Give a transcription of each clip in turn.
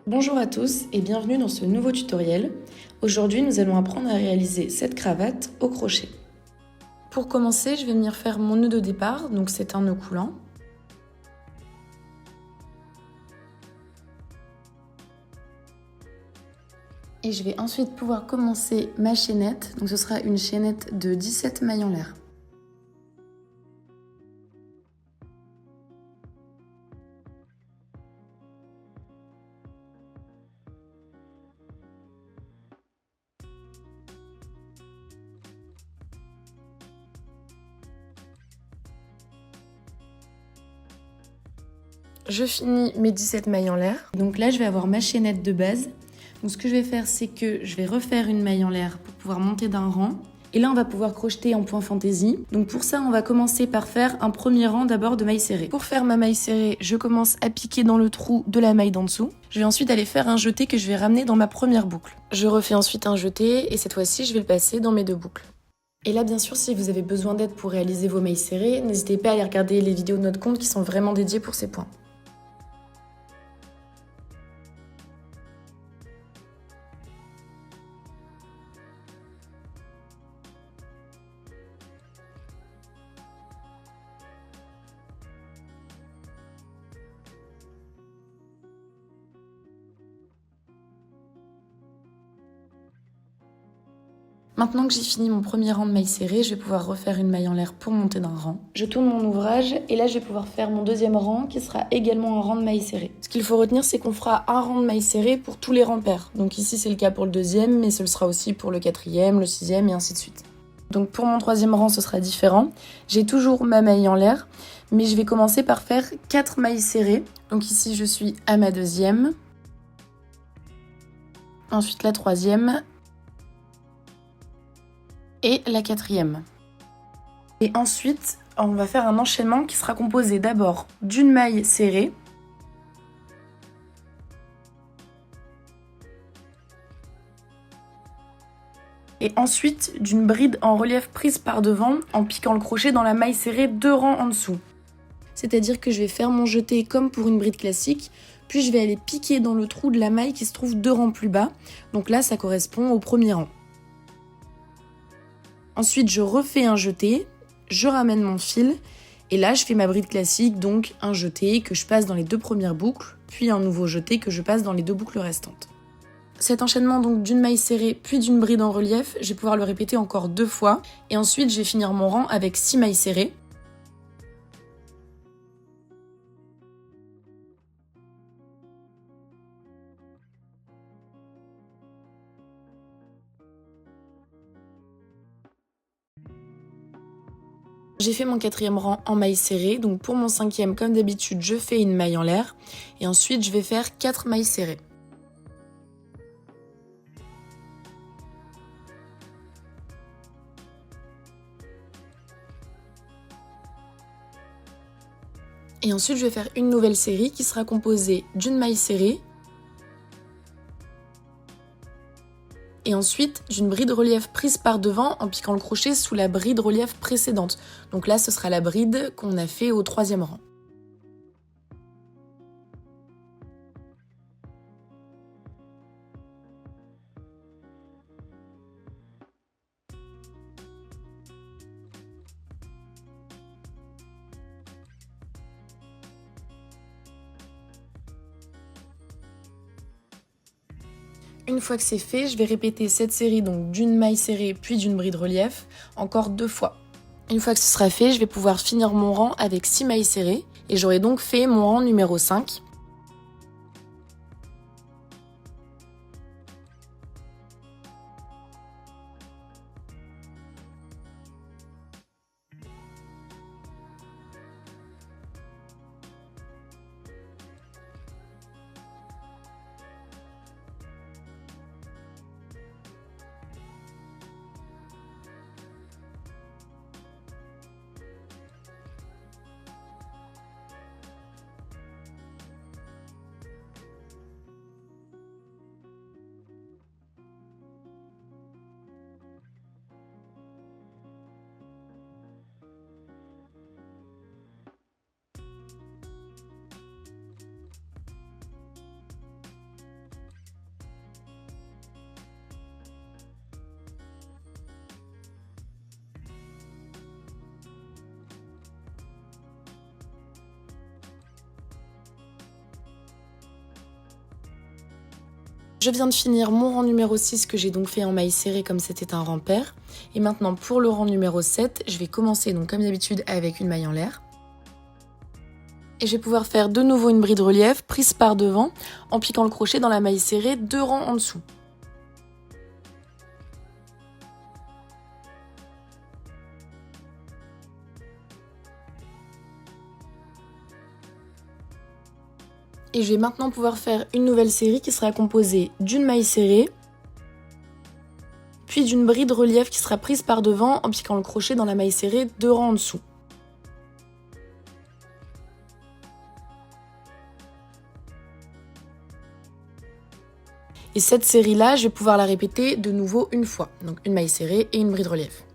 Bonjour à tous et bienvenue dans ce nouveau tutoriel. Aujourd'hui, nous allons apprendre à réaliser cette cravate au crochet. Pour commencer, je vais venir faire mon nœud de départ, donc c'est un nœud coulant. Et je vais ensuite pouvoir commencer ma chaînette, donc ce sera une chaînette de 17 mailles en l'air. Je finis mes 17 mailles en l'air. Donc là, je vais avoir ma chaînette de base. Donc ce que je vais faire, c'est que je vais refaire une maille en l'air pour pouvoir monter d'un rang. Et là, on va pouvoir crocheter en point fantaisie. Donc pour ça, on va commencer par faire un premier rang d'abord de mailles serrées. Pour faire ma maille serrée, je commence à piquer dans le trou de la maille d'en dessous. Je vais ensuite aller faire un jeté que je vais ramener dans ma première boucle. Je refais ensuite un jeté et cette fois-ci, je vais le passer dans mes deux boucles. Et là, bien sûr, si vous avez besoin d'aide pour réaliser vos mailles serrées, n'hésitez pas à aller regarder les vidéos de notre compte qui sont vraiment dédiées pour ces points. Maintenant que j'ai fini mon premier rang de mailles serrées, je vais pouvoir refaire une maille en l'air pour monter d'un rang. Je tourne mon ouvrage et là je vais pouvoir faire mon deuxième rang qui sera également un rang de mailles serrées. Ce qu'il faut retenir, c'est qu'on fera un rang de mailles serrées pour tous les rangs pairs. Donc ici c'est le cas pour le deuxième, mais ce le sera aussi pour le quatrième, le sixième et ainsi de suite. Donc pour mon troisième rang, ce sera différent. J'ai toujours ma maille en l'air, mais je vais commencer par faire 4 mailles serrées. Donc ici je suis à ma deuxième, ensuite la troisième, et la quatrième. Et ensuite, on va faire un enchaînement qui sera composé d'abord d'une maille serrée, et ensuite d'une bride en relief prise par devant en piquant le crochet dans la maille serrée 2 rangs en dessous. C'est-à-dire que je vais faire mon jeté comme pour une bride classique, puis je vais aller piquer dans le trou de la maille qui se trouve 2 rangs plus bas. Donc là, ça correspond au premier rang. Ensuite, je refais un jeté, je ramène mon fil, et là, je fais ma bride classique, donc un jeté que je passe dans les 2 premières boucles, puis un nouveau jeté que je passe dans les 2 boucles restantes. Cet enchaînement donc d'une maille serrée, puis d'une bride en relief, je vais pouvoir le répéter encore 2 fois, et ensuite, je vais finir mon rang avec 6 mailles serrées. J'ai fait mon quatrième rang en maille serrée, donc pour mon cinquième, comme d'habitude, je fais une maille en l'air, et ensuite je vais faire 4 mailles serrées. Et ensuite je vais faire une nouvelle série qui sera composée d'une maille serrée, et ensuite d'une bride relief prise par devant en piquant le crochet sous la bride relief précédente. Donc là, ce sera la bride qu'on a fait au troisième rang. Une fois que c'est fait, je vais répéter cette série donc d'une maille serrée puis d'une bride relief encore 2 fois. Une fois que ce sera fait, je vais pouvoir finir mon rang avec 6 mailles serrées et j'aurai donc fait mon rang numéro 5. Je viens de finir mon rang numéro 6 que j'ai donc fait en maille serrée comme c'était un rang pair. Et maintenant pour le rang numéro 7, je vais commencer donc comme d'habitude avec une maille en l'air. Et je vais pouvoir faire de nouveau une bride relief prise par devant en piquant le crochet dans la maille serrée 2 rangs en dessous. Et je vais maintenant pouvoir faire une nouvelle série qui sera composée d'une maille serrée, puis d'une bride relief qui sera prise par devant en piquant le crochet dans la maille serrée 2 rangs en dessous. Et cette série-là, je vais pouvoir la répéter de nouveau une fois. Donc une maille serrée et une bride relief.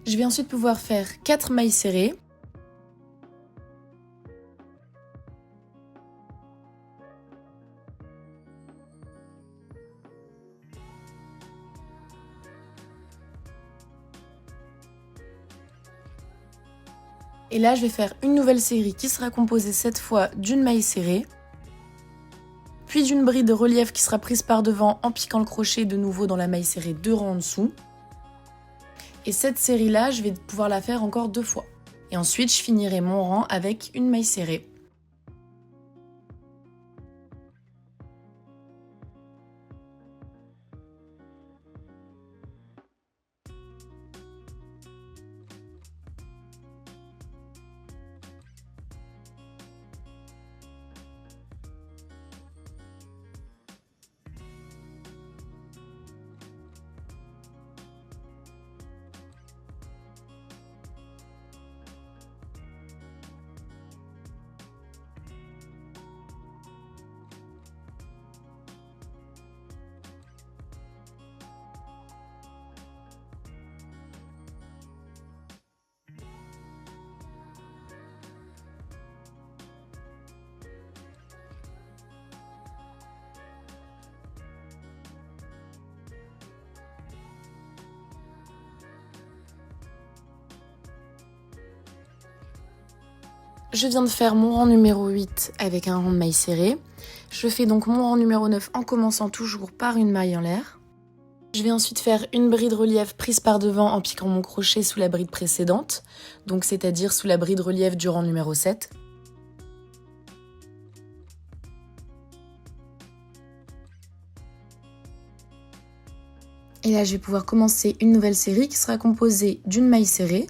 Je vais ensuite pouvoir faire 4 mailles serrées. Et là, je vais faire une nouvelle série qui sera composée cette fois d'une maille serrée, puis d'une bride relief qui sera prise par devant en piquant le crochet de nouveau dans la maille serrée 2 rangs en dessous. Et cette série-là, je vais pouvoir la faire encore 2 fois. Et ensuite, je finirai mon rang avec une maille serrée. Je viens de faire mon rang numéro 8 avec un rang de maille serrée. Je fais donc mon rang numéro 9 en commençant toujours par une maille en l'air. Je vais ensuite faire une bride relief prise par devant en piquant mon crochet sous la bride précédente, donc c'est-à-dire sous la bride relief du rang numéro 7. Et là, je vais pouvoir commencer une nouvelle série qui sera composée d'une maille serrée,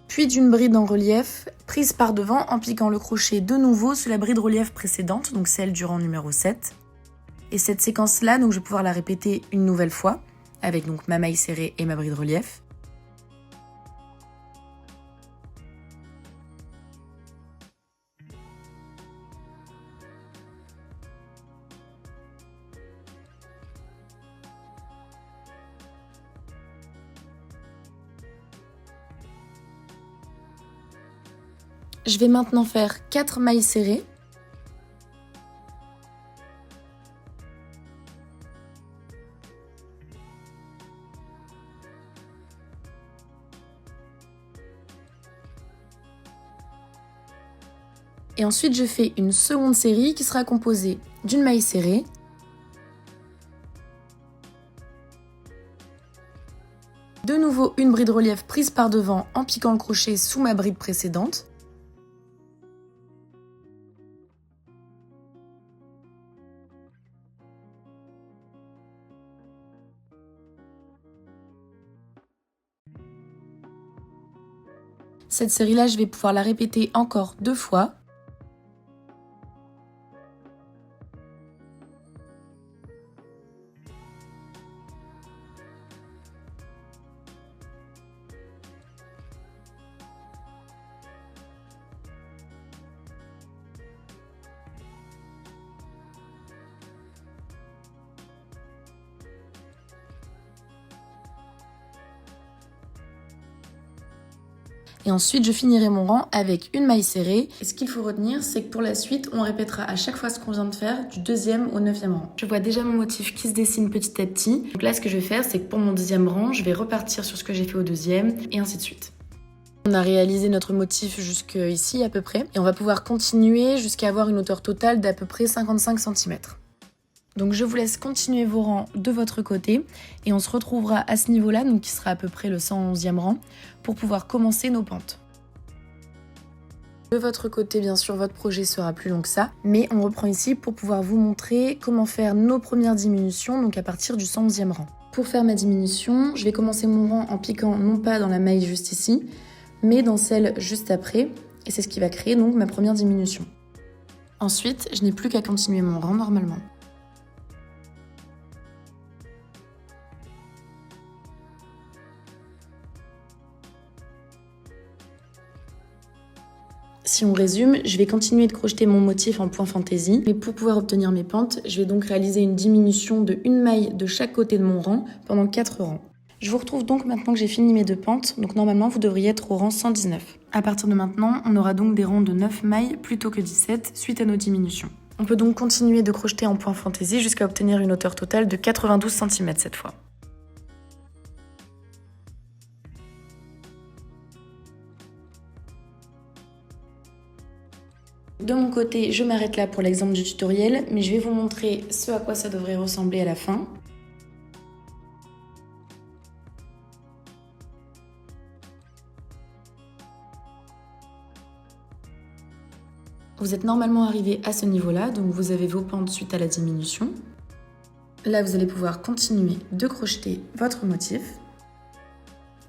puis d'une bride en relief prise par devant en piquant le crochet de nouveau sous la bride relief précédente, donc celle du rang numéro 7. Et cette séquence-là, donc je vais pouvoir la répéter une nouvelle fois avec donc ma maille serrée et ma bride relief. Je vais maintenant faire 4 mailles serrées. Et ensuite, je fais une seconde série qui sera composée d'une maille serrée, de nouveau une bride relief prise par devant en piquant le crochet sous ma bride précédente, cette série-là, je vais pouvoir la répéter encore 2 fois. Et ensuite, je finirai mon rang avec une maille serrée. Et ce qu'il faut retenir, c'est que pour la suite, on répétera à chaque fois ce qu'on vient de faire du 2e au 9e rang. Je vois déjà mon motif qui se dessine petit à petit. Donc là, ce que je vais faire, c'est que pour mon 2e rang, je vais repartir sur ce que j'ai fait au 2e et ainsi de suite. On a réalisé notre motif jusqu'ici à peu près. Et on va pouvoir continuer jusqu'à avoir une hauteur totale d'à peu près 55 cm. Donc je vous laisse continuer vos rangs de votre côté et on se retrouvera à ce niveau-là, donc qui sera à peu près le 111e rang, pour pouvoir commencer nos pentes. De votre côté, bien sûr, votre projet sera plus long que ça, mais on reprend ici pour pouvoir vous montrer comment faire nos premières diminutions, donc à partir du 111e rang. Pour faire ma diminution, je vais commencer mon rang en piquant non pas dans la maille juste ici, mais dans celle juste après, et c'est ce qui va créer donc ma première diminution. Ensuite, je n'ai plus qu'à continuer mon rang normalement. Si on résume, je vais continuer de crocheter mon motif en point fantaisie, mais pour pouvoir obtenir mes pentes, je vais donc réaliser une diminution de une maille de chaque côté de mon rang pendant 4 rangs. Je vous retrouve donc maintenant que j'ai fini mes 2 pentes, donc normalement vous devriez être au rang 119. À partir de maintenant, on aura donc des rangs de 9 mailles plutôt que 17 suite à nos diminutions. On peut donc continuer de crocheter en point fantaisie jusqu'à obtenir une hauteur totale de 92 cm cette fois. De mon côté, je m'arrête là pour l'exemple du tutoriel, mais je vais vous montrer ce à quoi ça devrait ressembler à la fin. Vous êtes normalement arrivé à ce niveau-là, donc vous avez vos pentes suite à la diminution. Là, vous allez pouvoir continuer de crocheter votre motif.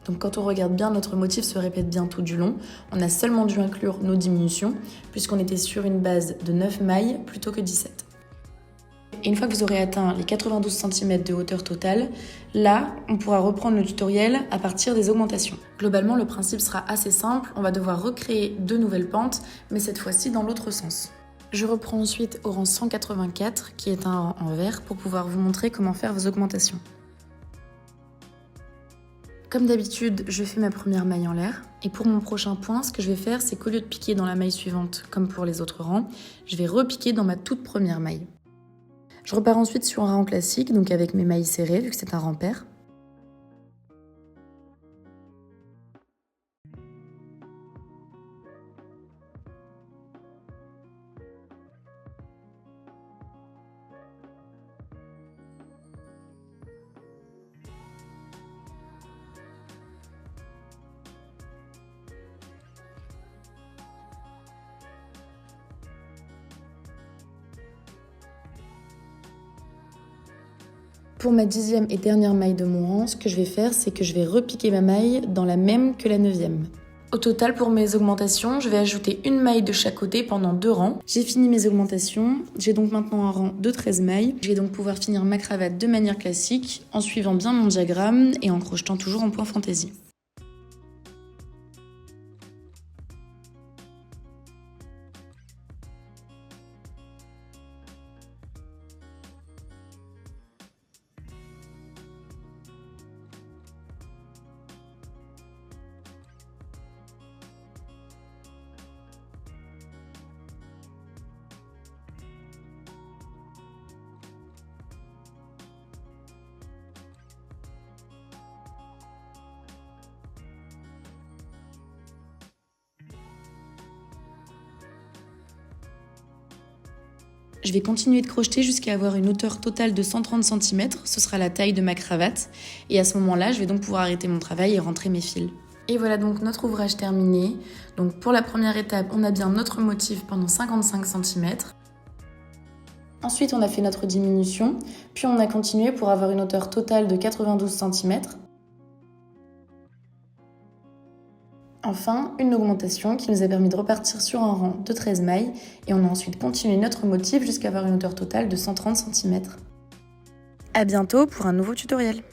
Donc quand on regarde bien, notre motif se répète bien tout du long. On a seulement dû inclure nos diminutions, puisqu'on était sur une base de 9 mailles plutôt que 17. Et une fois que vous aurez atteint les 92 cm de hauteur totale, là, on pourra reprendre le tutoriel à partir des augmentations. Globalement, le principe sera assez simple. On va devoir recréer 2 nouvelles pentes, mais cette fois-ci dans l'autre sens. Je reprends ensuite au rang 184, qui est un rang en vert, pour pouvoir vous montrer comment faire vos augmentations. Comme d'habitude, je fais ma première maille en l'air. Et pour mon prochain point, ce que je vais faire, c'est qu'au lieu de piquer dans la maille suivante, comme pour les autres rangs, je vais repiquer dans ma toute première maille. Je repars ensuite sur un rang classique, donc avec mes mailles serrées, vu que c'est un rang pair. Pour ma 10e et dernière maille de mon rang, ce que je vais faire, c'est que je vais repiquer ma maille dans la même que la 9e. Au total, pour mes augmentations, je vais ajouter une maille de chaque côté pendant 2 rangs. J'ai fini mes augmentations, j'ai donc maintenant un rang de 13 mailles. Je vais donc pouvoir finir ma cravate de manière classique, en suivant bien mon diagramme et en crochetant toujours en point fantaisie. Je vais continuer de crocheter jusqu'à avoir une hauteur totale de 130 cm, ce sera la taille de ma cravate. Et à ce moment-là, je vais donc pouvoir arrêter mon travail et rentrer mes fils. Et voilà donc notre ouvrage terminé. Donc pour la première étape, on a bien notre motif pendant 55 cm. Ensuite, on a fait notre diminution, puis on a continué pour avoir une hauteur totale de 92 cm. Enfin, une augmentation qui nous a permis de repartir sur un rang de 13 mailles et on a ensuite continué notre motif jusqu'à avoir une hauteur totale de 130 cm. À bientôt pour un nouveau tutoriel.